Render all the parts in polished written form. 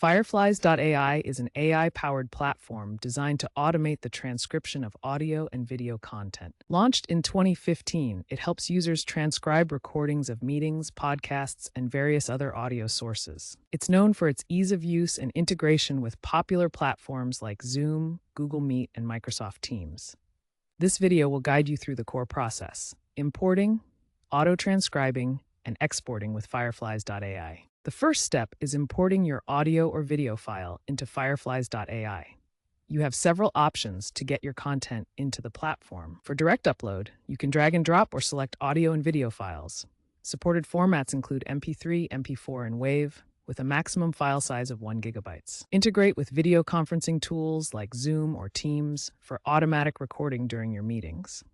Fireflies.ai is an AI-powered platform designed to automate the transcription of audio and video content. Launched in 2015, it helps users transcribe recordings of meetings, podcasts, and various other audio sources. It's known for its ease of use and integration with popular platforms like Zoom, Google Meet, and Microsoft Teams. This video will guide you through the core process: importing, auto-transcribing, and exporting with Fireflies.ai. The first step is importing your audio or video file into Fireflies.ai. You have several options to get your content into the platform. For direct upload, you can drag and drop or select audio and video files. Supported formats include MP3, MP4, and WAV, with a maximum file size of 1 GB. Integrate with video conferencing tools like Zoom or Teams for automatic recording during your meetings.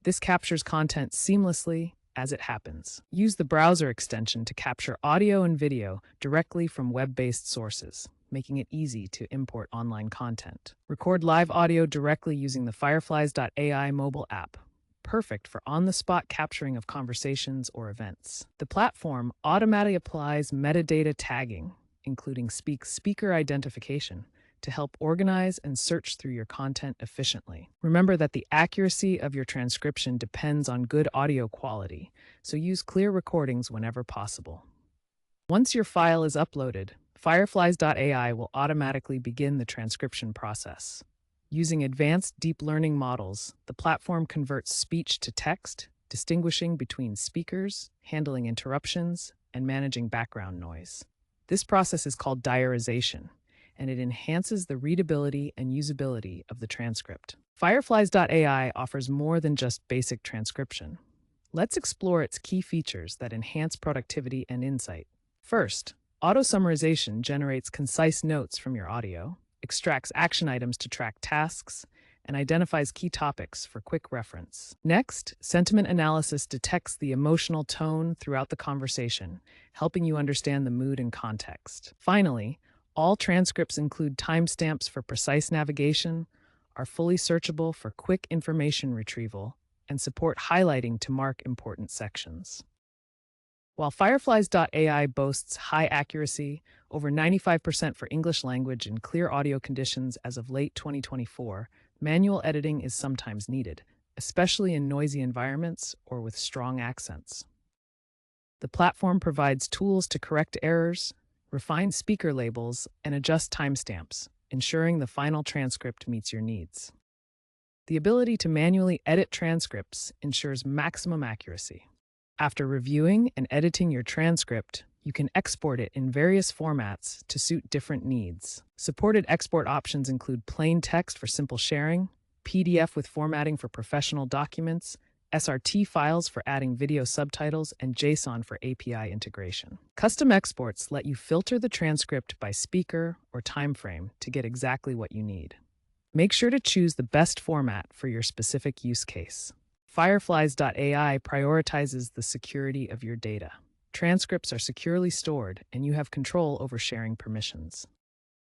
This captures content seamlessly as it happens. Use the browser extension to capture audio and video directly from web-based sources, making it easy to import online content. Record live audio directly using the Fireflies.ai mobile app, perfect for on-the-spot capturing of conversations or events. The platform automatically applies metadata tagging, including speaker identification, to help organize and search through your content efficiently. Remember that the accuracy of your transcription depends on good audio quality, so use clear recordings whenever possible. Once your file is uploaded, Fireflies.ai will automatically begin the transcription process. Using advanced deep learning models, the platform converts speech to text, distinguishing between speakers, handling interruptions, and managing background noise. This process is called diarization, and it enhances the readability and usability of the transcript. Fireflies.ai offers more than just basic transcription. Let's explore its key features that enhance productivity and insight. First, auto-summarization generates concise notes from your audio, extracts action items to track tasks, and identifies key topics for quick reference. Next, sentiment analysis detects the emotional tone throughout the conversation, helping you understand the mood and context. Finally, all transcripts include timestamps for precise navigation, are fully searchable for quick information retrieval, and support highlighting to mark important sections. While Fireflies.ai boasts high accuracy, over 95% for English language and clear audio conditions as of late 2024, manual editing is sometimes needed, especially in noisy environments or with strong accents. The platform provides tools to correct errors, refine speaker labels, and adjust timestamps, ensuring the final transcript meets your needs. The ability to manually edit transcripts ensures maximum accuracy. After reviewing and editing your transcript, you can export it in various formats to suit different needs. Supported export options include plain text for simple sharing, PDF with formatting for professional documents, SRT files for adding video subtitles, and JSON for API integration. Custom exports let you filter the transcript by speaker or time frame to get exactly what you need. Make sure to choose the best format for your specific use case. Fireflies.ai prioritizes the security of your data. Transcripts are securely stored, and you have control over sharing permissions.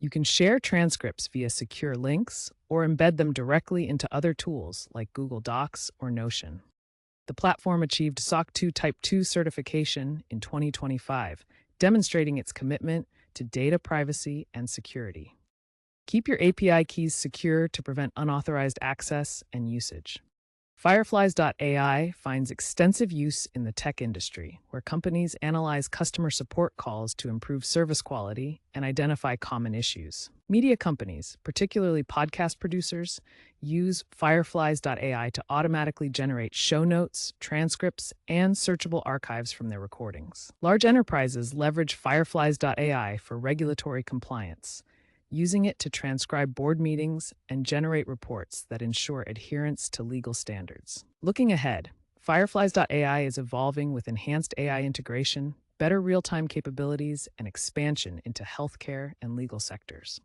You can share transcripts via secure links or embed them directly into other tools like Google Docs or Notion. The platform achieved SOC 2 Type 2 certification in 2025, demonstrating its commitment to data privacy and security. Keep your API keys secure to prevent unauthorized access and usage. Fireflies.ai finds extensive use in the tech industry, where companies analyze customer support calls to improve service quality and identify common issues. Media companies, particularly podcast producers, use Fireflies.ai to automatically generate show notes, transcripts, and searchable archives from their recordings. Large enterprises leverage Fireflies.ai for regulatory compliance, using it to transcribe board meetings and generate reports that ensure adherence to legal standards. Looking ahead, Fireflies.ai is evolving with enhanced AI integration, better real-time capabilities, and expansion into healthcare and legal sectors.